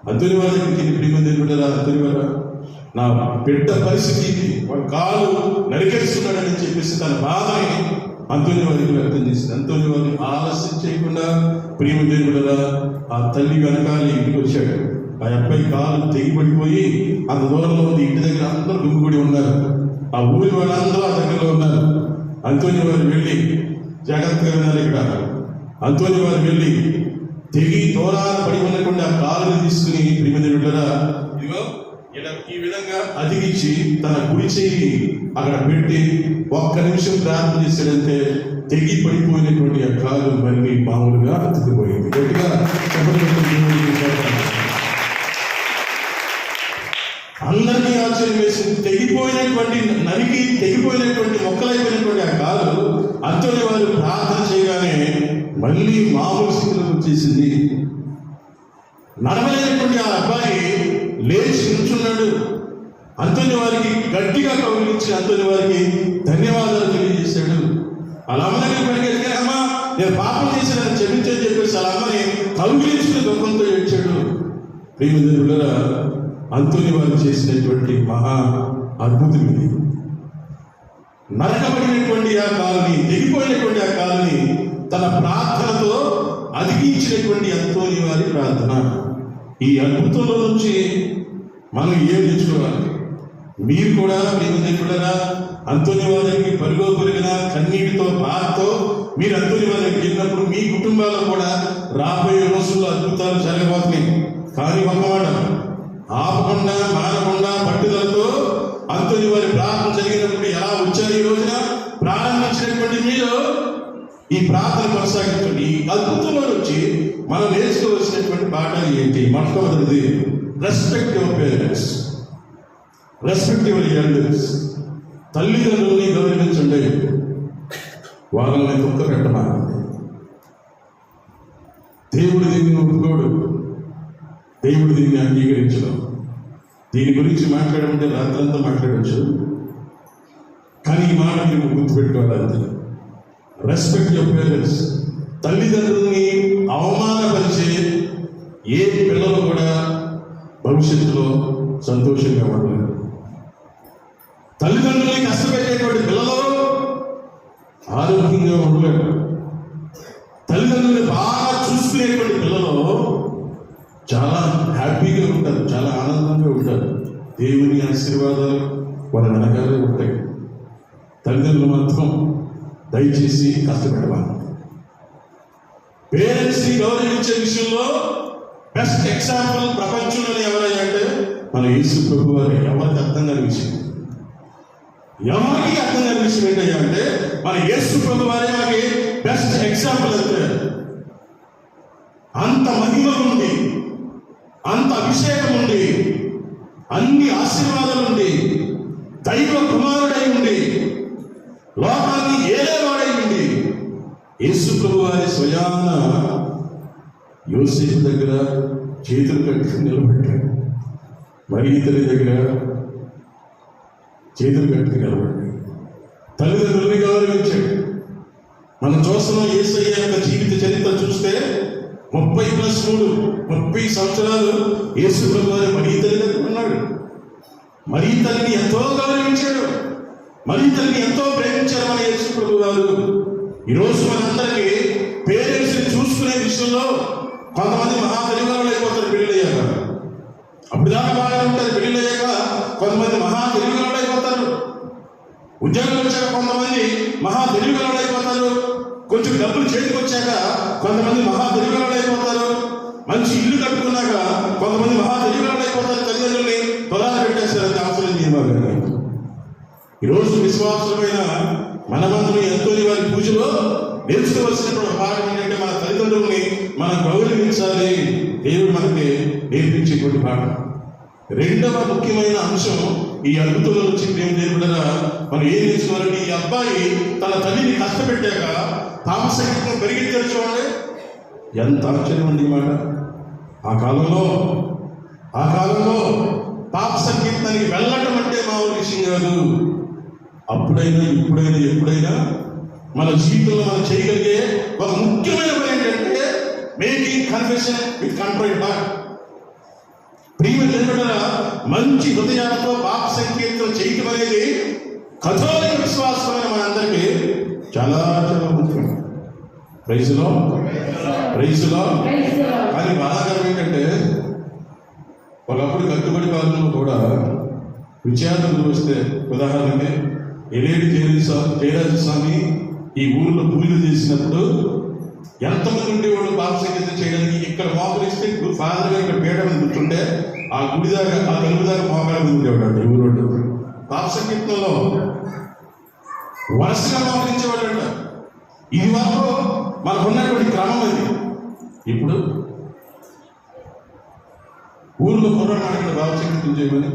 అంతోని వారి దగ్గరికి ప్రియమందిరా, అంతోని వారు నా బిడ్డ పరిస్థితి వాడు కాలు నరికేస్తున్నాడని చెప్పేసి తన బాధని అంతోని వారికి వ్యక్తం చేసింది. అంతోని వారిని ఆలస్యం చేయకుండా ప్రేమ దేవుడుగా ఆ తల్లి వెనకాల ఇంటికి వచ్చాడు. ఆ అబ్బాయి కాలు తెగిపడిపోయి అంత దూరంలో ఉంది. ఇంటి దగ్గర అందరూ గుమిగూడి ఉన్నారు. ఆ ఊరి వాళ్ళందరూ ఆ దగ్గరలో ఉన్నారు. అంతోని వారు వెళ్ళి, జాగ్రత్తగా వినాలి ఇక్కడ, అంతోని వారు వెళ్ళి తెగి దూరాన పడి ఉన్నటువంటి ఆ కాలుని తీసుకుని ప్రేమ దేవుడుగా ఇదిగో ఇలా ఈ విధంగా అదిగించి తన కుడి చేయి అక్కడ పెట్టి ఒక్క నిమిషం ప్రార్థన చేశాడంటే తెగి పడిపోయినటువంటి ఆ కాలు మళ్ళీ మామూలుగా అతుకుపోయింది. గట్టిగా అందరినీ ఆశ్చర్యం వేసింది. తెగిపోయినటువంటి మొక్కలైపోయినటువంటి ఆ కాలు అంతోని వారు ప్రార్థన చేయగానే మళ్ళీ మామూలు స్థితిలోకి వచ్చేసింది. నడవలేనటువంటి ఆ అబ్బాయి లేచి నిల్చున్నాడు. అంతోని వారికి గట్టిగా కౌగిలించి అంతోని వారికి ధన్యవాదాలు తెలియజేశాడు. అలా అమ్మని పడిగెత్తిగా, అమ్మా నేను పాపం చేశానని క్షమించని చెప్పేసి అలా అమ్మని కౌగిలించుకుని దుఃఖంతో ఏడ్చాడు. ప్రియమిత్రులారా, అంతోని వారు చేసినటువంటి మహా అద్భుతం ఇది. నరకబడినటువంటి ఆ కాలుని, తెగిపోయినటువంటి ఆ కాలుని తన ప్రార్థనతో అదిగించినటువంటి అంతోని వారి ప్రార్థన. ఈ అద్భుతంలో నుంచి మనం ఏం నేర్చుకోవాలి? మీరు కూడా ప్రియమిత్రులారా అంతోని వారికి పరుగైన కన్నీటితో బాధతో మీరు అంతోని వారికి వెళ్ళినప్పుడు మీ కుటుంబాల్లో కూడా రాబోయే రోజుల్లో అద్భుతాలు జరగబోతున్నాయి. కానీ ఒక మాట, ఆపకుండా మానకుండా పట్టుదలతో అంతోని వారి ప్రార్థన జరిగినప్పుడు ఎలా వచ్చారు ఈ రోజున ప్రారంభించినటువంటి మీరు ఈ ప్రార్థన కొనసాగించండి. ఈ అద్భుతంలో నుంచి మనం నేర్చుకోవాల్సినటువంటి పాఠాలు ఏంటి? మొట్టమొదటిది, respect your parents, respect your elders. తల్లిదండ్రుల్ని గౌరవించండి, వాళ్ళని దుఃఖ పెట్టమాకండి. దేవుడు దీన్ని ఒప్పుకోడు, దేవుడు దీన్ని అంగీకరించడం. దీని గురించి మాట్లాడమంటే రాత్రంతా మాట్లాడవచ్చు, కానీ ఈ మాట మీరు గుర్తుపెట్టుకోవాలంతే. Respect your parents. తల్లిదండ్రుల్ని అవమానపరిచే ఏ పిల్లలు కూడా భవిష్యత్తులో సంతోషంగా ఉండలేరు. తల్లిదండ్రుల్ని కష్టపెట్టేటువంటి పిల్లలు ఆరోగ్యంగా ఉండలేరు. తల్లిదండ్రుల్ని బాగా చూసుకునేటువంటి పిల్లలు చాలా హ్యాపీగా ఉంటారు, చాలా ఆనందంగా ఉంటారు. దేవుని ఆశీర్వాదాలు వాళ్ళ వెనకాలే ఉంటాయి. తల్లిదండ్రులు మాత్రం దయచేసి కష్టపెడవాలి. పేరెంట్స్ని గౌరవించే విషయంలో బెస్ట్ ఎగ్జాంపుల్ ప్రపంచంలో ఎవరయ్యా అంటే మన యేసు ప్రభు వారు. ఎవరికి అర్థం కాని విషయం, ఎవరికి అర్థం కాని విషయం ఏంటయ్యా అంటే మన యేసు ప్రభు వారే మనకి బెస్ట్ ఎగ్జాంపుల్. అంటే అంత మహిమ ఉంది, అంత అభిషేకం ఉంది, అన్ని ఆశీర్వాదాలు ఉంది, దైవ కుమారుడై ఉండి లోకాన్ని ఏలేవాడై ఉండి యేసు ప్రభు వారి స్వయాన యోసేపు దగ్గర చేతులు కట్టుకుని నిలబెట్టాడు. మరియ తల్లి దగ్గర చేతులు కట్టుకుని నిలబడ్డాడు. తల్లిదండ్రుల్ని గౌరవించాడు. మనం చూస్తున్నాం యేసయ్య యొక్క జీవిత చరిత్ర చూస్తే 30+3 సంవత్సరాలు యేసు ప్రభు వారి మరియ తల్లి దగ్గర ఉన్నాడు. మరియ తల్లిని ఎంతో గౌరవించాడు, మరియ తల్లిని ఎంతో ప్రేమించారు మన యేసు ప్రభు వారు. ఈరోజు మనందరికీ పేరెంట్స్ని చూసుకునే విషయంలో కొంతమంది మహా తెలివిగలవాళ్ళు అయిపోతారు పెళ్ళయ్యాక. అప్పుడు దాకా బాగా ఉంటారు, పెళ్ళయ్యాక కొంతమంది మహా తెలివిగలవాళ్ళు అయిపోతారు. ఉద్యోగం వచ్చాక కొంతమంది మహా తెలివిగలవాళ్ళు అయిపోతారు. కొంచెం డబ్బులు చేతికి వచ్చాక కొంతమంది మహా తెలివిగలవాళ్ళు అయిపోతారు. మంచి ఇల్లు కట్టుకున్నాక కొంతమంది మహా తెలివిగలవాళ్ళు అయిపోతారు. తల్లిదండ్రుల్ని పొలాలు పెట్టేస్తారు అవసరం నియమాలు. ఈరోజు విశ్వాసమైన మనమందరం ఎంతోని వారి పూజలో నేర్చుకోవాల్సినటువంటి భాగం ఏంటంటే మన తల్లిదండ్రుల్ని మనం గౌరవించాలి. దేవుడు మనకి నేర్పించేటువంటి భాగం. రెండవ ముఖ్యమైన అంశం ఈ అద్భుతంలో నుంచి ప్రేమ దేవుడరా మనం ఏం నేర్చుకోవాలంటే, ఈ అబ్బాయి తన తల్లిని కష్టపెట్టాక పాప సంగీతం పెరిగిద్దారు. చూడండి ఎంత ఆశ్చర్యం అండి ఈ మాట. ఆ కాలంలో పాప సంకీర్తనకి వెళ్ళటం అంటే మామూలు విషయం కాదు. అప్పుడైనా ఇప్పుడైనా ఎప్పుడైనా మన జీవితంలో మనం చేయగలిగే ఒక ముఖ్యమైన పని ఏంటంటే making confession with control heart. ప్రియమైన మంచి హృదయాలతో పాప సంకీర్తన చేయటం అనేది కథోలిక విశ్వాసమైన మనందరికీ చాలా చాలా చాలా ముఖ్యం. ప్రైజ్లో కానీ బాధాకరం ఏంటంటే ఒకప్పుడు కట్టుబడి కాలంలో కూడా విద్యార్థులు వస్తే, ఉదాహరణకి ఎలేడి జయరాజు స్వామి ఈ ఊరిలో పూజలు చేసినప్పుడు ఎంతమంది ఉండేవాళ్ళు పాప సంగీతం చేయడానికి. ఇక్కడ మోకరిస్తే ఫాదర్ గారు ఇక్కడ పీట మీద కూర్చుంటే ఆ గుడి దాకా ఆ తలుపు దాకా మోకాల మీద ఉండేవాడు అండి ఊరోళ్ళు. పాప సంగీతంలో వరుసగా మోకరించేవాడు అంట. ఇది వరకు మనకున్నటువంటి క్రమం అది. ఇప్పుడు ఊర్లో కుర్రాడు అడిగిన బాబు సంగీతం చేయమని,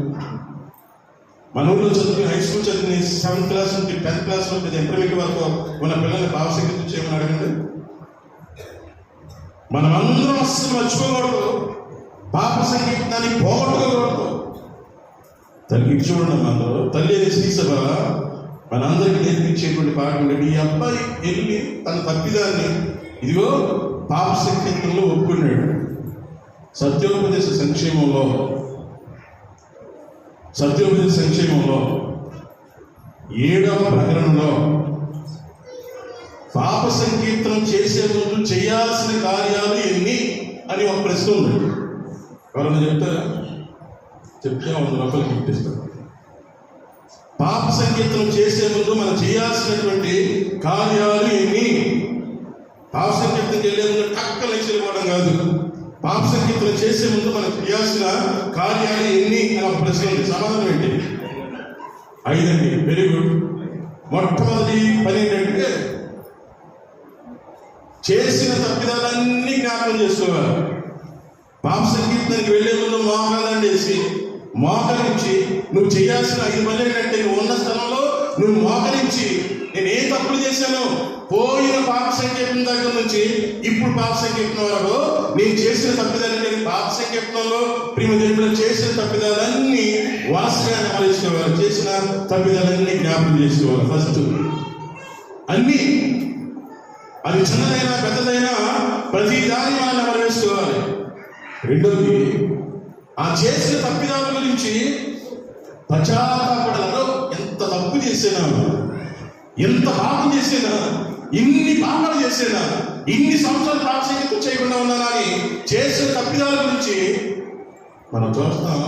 మన ఊళ్ళో చదివి హై స్కూల్ చదివిన 7th క్లాస్ నుంచి 10th క్లాస్ వరకు ఇంటర్మీడియట్ వరకు ఉన్న పిల్లల్ని భావ సంగీతం చేయమని అడగండి. మనమందరం అస్సలు మర్చిపోకూడదు, పాప సంగీతాన్ని పోగొట్టుకోకూడదు. తల్లికి చూడండి, అందరూ తల్లి అనే శ్రీసభ మనందరికీ నేర్పించేటువంటి పాఠం ఏంటంటే, ఈ అబ్బాయి వెళ్ళి తన తప్పిదాన్ని ఇదిగో పాప సంగీతంలో ఒప్పుకున్నాడు. సత్యోపదేశ సంక్షేమంలో సత్యోపదేశ సంక్షేమంలో 7వ ప్రకరణలో పాప సంకీర్తనం చేసే ముందు చేయాల్సిన కార్యాలు ఎన్ని అని ఒక ప్రశ్న ఉంది. ఎవరన్నా చెప్తారా? చెప్తే 100 రూపాయలు గిఫ్టిస్తారు. పాప సంకీర్తనం చేసే ముందు మనం చేయాల్సినటువంటి కార్యాలు ఎన్ని? పాప సంకీర్తనకి వెళ్ళే ముందు టక్కలు వేసిపోవడం కాదు. పాప సంకీర్తన చేసే ముందు మనం చేయాల్సిన కార్యాలు ఎన్ని అని ఒక ప్రశ్న ఉంది. సమాధానం ఏంటి? 5 అండి. Very good. మొట్టమొదటి పని ఏంటంటే చేసిన తప్పిదాలన్నీ జ్ఞాపకం చేసుకోవాలి. పాప సంకీర్తనకి వెళ్లే ముందు మోకాళ్ళండేసి మోకరించి నువ్వు చేయాల్సిన 5 పనులు ఏంటంటే, నువ్వు ఉన్న స్థలంలో నువ్వు మోకరించి నేను ఏ తప్పులు చేశాను, పోయిన పాప సంకీర్తన దగ్గర నుంచి ఇప్పుడు పాప సంకీర్తన వరకు నేను చేసిన తప్పిదాలు, పాప సంకీర్తనలో ప్రేమ దేవుడు చేసిన తప్పిదాలన్నీ వాసగా నెమరేసుకోవాలి. చేసిన తప్పిదాలన్నీ జ్ఞాపకం చేసుకోవాలి. ఫస్ట్ అన్నీ, అది చిన్నదైనా పెద్దదైనా ప్రతి దాన్ని మనం నెమరేసుకోవాలి. రెండోది, ఆ చేసిన తప్పిదాల గురించి పశ్చాత్తాపడాలో. ఎంత తప్పు చేసేనా, ఎంత పాపం చేసేనా, ఇన్ని పాపాలు చేసేనా, ఇన్ని సంవత్సరాలు పాప సంగీతం చేయకుండా ఉన్నానా అని చేసిన తప్పిదాల గురించి మనం చూస్తాం.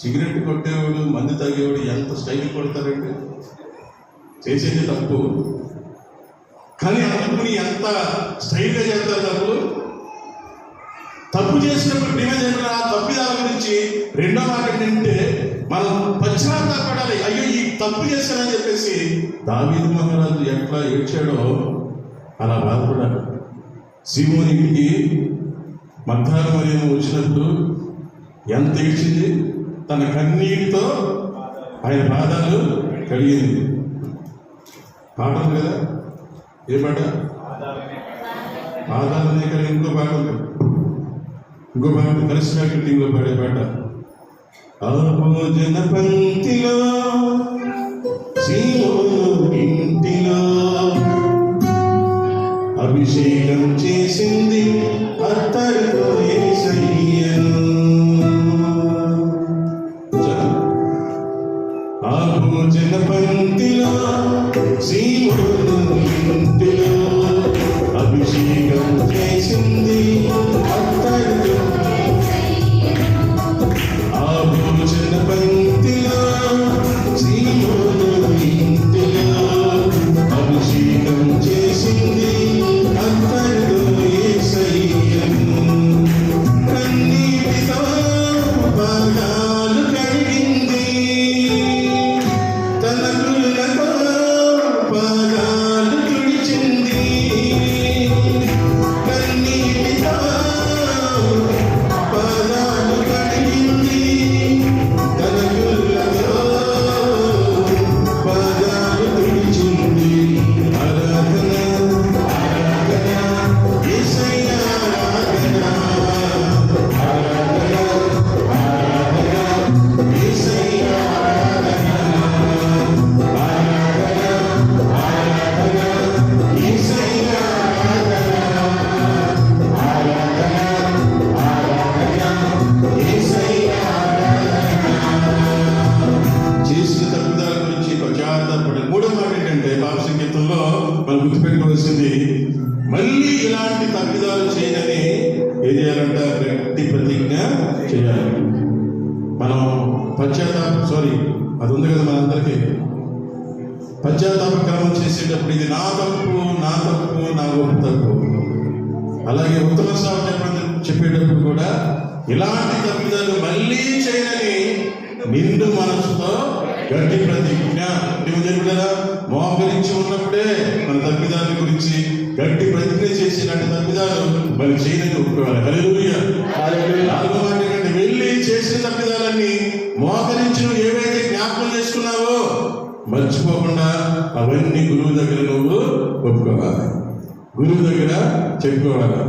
సిగరెట్ కొట్టేవాడు, మందు తాగేవాడు ఎంత స్టైల్ కొడతారండి. చేసేది తప్పు, కానీ ఆ తప్పుని ఎంత స్టైల్గా చేస్తారు. తప్పు చేసినప్పుడు ప్రేమ ఆ తప్పిదాల గురించి రెండో మాట ఏంటంటే, మనం పశ్చాత్తాపడాలి. అయ్యో ఈ తప్పు చేశానని చెప్పేసి దావీదు మహారాజు ఎట్లా ఏడ్చాడో అలా బాధపడాలి. సీమోనికి మగ్దాల మరియమ్మ వచ్చినప్పుడు ఎంత ఏడ్చింది, తన కన్నీటితో ఆయన పాదాలు కడిగింది. పాట ఉంది కదా, ఏ పాట? పాదాలనే కానీ ఇంకో పాట ఉంది, ఇంకో పాట కరిష్మా టీంలో పాడే పాట. ఆ భోజన పంక్తిలో సీమోను ఇంటిలో అభిషేకం చేసింది అత్తడితో యేసయ్యను. ఆ భోజన పంక్తిలో సీమోను ఇంటిలో అభిషేకం చేసింది అత్తడితో. ఆ భోజన పంక్తిలో సీమోను ఇంటిలో అభిషేకం చేసింది అత్తడితో యేసయ్యను. కన్నీటితో పాదాలు కడిగింది, తన కులతో ఏం చేయాలంట? గట్టి ప్రతిజ్ఞ చేయాలి. మనం అది ఉంది కదా మనందరికీ, పశ్చాత్తాప క్రమం చేసేటప్పుడు ఇది నా తప్పు, నా గొప్ప తప్పు. అలాగే ఉత్తమ సాగు చెప్పేటప్పుడు కూడా ఇలాంటి తప్పిదాలు మళ్ళీ చేయనని నిండు మనసుతో గట్టి ప్రతిజ్ఞ. మోకరించి ఉన్నప్పుడే మన తప్పిదాల గురించి గట్టి ప్రతిజ్ఞ చేసి ఇలాంటి తప్పిదాలు మళ్ళీ చేయనని ఒప్పుకోవాలి. హల్లెలూయా. నాలుగో మాట ఏంటంటే, వెళ్ళి చేసిన తప్పిదాలన్నీ మోకరించి నువ్వు ఏవైతే జ్ఞాపకం చేసుకున్నావో మర్చిపోకుండా అవన్నీ గురువు దగ్గర నువ్వు ఒప్పుకోవాలి, గురువు దగ్గర చెప్పుకోవాలి.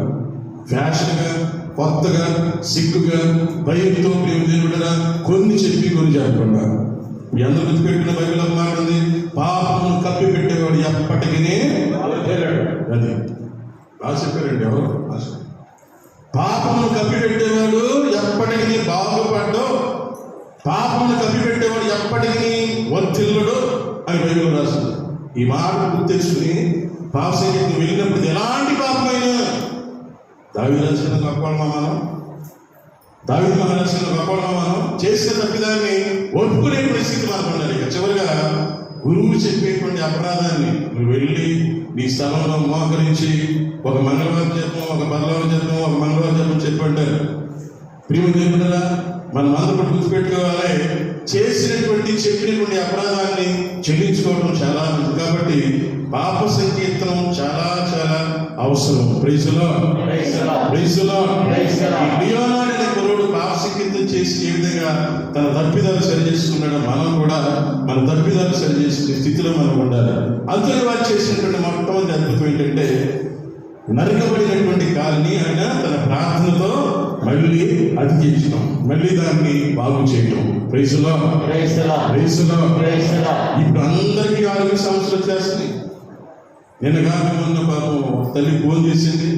ఫ్యాషన్గా, కొత్తగా, సిగ్గుగా, భయంతో దేవుడా కొన్ని చెప్పి కొన్ని చెప్పకుండా. మీ అందరూ గుర్తుపెట్టిన బైబిల్ ఒక మాట ఉంది, పాపమును కప్పి పెట్టేవాడు ఎప్పటికీ అది రాసిపోయారండి. ఎవరు పాపమును కప్పి పెట్టేవాడు ఎప్పటికీ బాగుపడ్డు, పాపమును కప్పి పెట్టేవాడు ఎప్పటికీ వర్తిల్లుడు అని బైబిల్ రాస్తుంది. ఈ మాట గుర్తు తెచ్చుకుని పాప సంగీతం వెళ్ళినప్పుడు ఎలాంటి పాపమైనా దావీదు రాసిన గొప్పవాళ్ళమా మనం, దావీదు మహారాజున గొప్పవాళ్ళమా మనం, చేసిన తప్పిదాన్ని ఒప్పుకునేటువంటి స్థితి మనకు ఉండాలి. చివరిగా గురువు చెప్పేటువంటి అపరాధాన్ని నువ్వు వెళ్ళి నీ స్థలంలో మోకరించి ఒక మంగళవారం జపం, ఒక బలవారం జపం, ఒక మంగళవారం జపం చెప్పంటారు. ప్రియమైన మనం అందరూ గుర్తుపెట్టుకోవాలి, చెప్పినటువంటి అపరాధాన్ని చెల్లించుకోవడం చాలా మంచిది. కాబట్టి పాప సంకీర్తనం చాలా అవసరం. Praise the lord. లియోనార్డ్ అనే కుర్రోడు పాప సంకీర్తనం చేసి ఏ విధంగా తన తప్పిదాలు సరి చేసుకున్నాడో మనం కూడా మన తప్పిదాలు సరి చేసుకునే స్థితిలో మనం ఉండాలి. అంతలో వారు చేసినటువంటి మొట్టమొదటి అద్భుతం ఏంటంటే, నరకబడినటువంటి కాలిని ఆయన తన ప్రార్థనతో మళ్ళీ అతికించడం, మళ్ళీ దాన్ని బాగు చేయటం. Praise the lord. ఇప్పుడు అందరికీ 6 సంవత్సరాలు వచ్చేస్తున్నాయి. నిన్న కాక మొన్న పాపం తల్లి ఫోన్ చేసింది.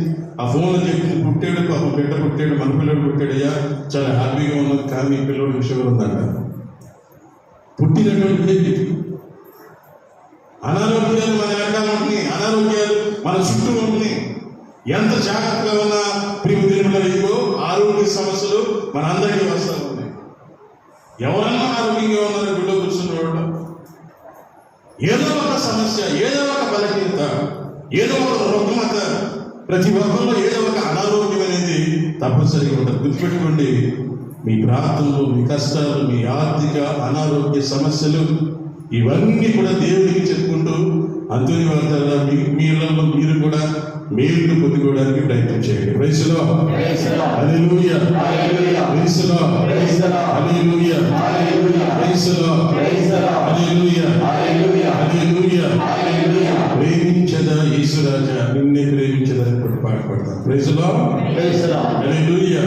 ఆ ఫోన్లో చెప్పింది, పుట్టాడు పాపం, బిడ్డ పుట్టాడు, మన పిల్లడు పుట్టాడయ్యా, చాలా హ్యాపీగా ఉన్నది, కానీ పిల్లడు విషయం ఉందంట. పుట్టినటువంటి బేబీ అనారోగ్యాలు మన వెనకాల ఉంటున్నాయి, అనారోగ్యాలు మన చుట్టూ ఉంటున్నాయి. ఎంత జాగ్రత్తగా ఉన్నా ప్రియమైన ఆరోగ్య సమస్యలు మన అందరికీ వస్తూ ఉన్నాయి. ఎవరన్నా ఆరోగ్యంగా ఉన్నారో గుళ్ళో కూర్చున్నవాడు ఏదో ఒక సమస్య, ఏదో ఒక బలహీనత, ఏదో ఒక రుగ్మత, ప్రతి ఒక్కరిలో ఏదో ఒక అనారోగ్యం అనేది తప్పనిసరిగా ఉంటుంది. గుర్తుపెట్టుకోండి, మీ ప్రార్థనలు, మీ కష్టాలు, మీ ఆర్థిక అనారోగ్య సమస్యలు ఇవన్నీ కూడా దేవుడికి చెప్పుకుంటూ అంతుని వార్తల మీ ఇళ్లలో మీరు కూడా మేలు పొందుకోవడానికి ప్రయత్నం చేయండి. Praise the Lord. Hallelujah. Praise the Lord. Hallelujah. Praise the Lord. Hallelujah. ప్రేమించదా యేసురాజా, నిన్నే ప్రేమించదని పాట పాడతాం. Praise the Lord. హల్లెలూయా.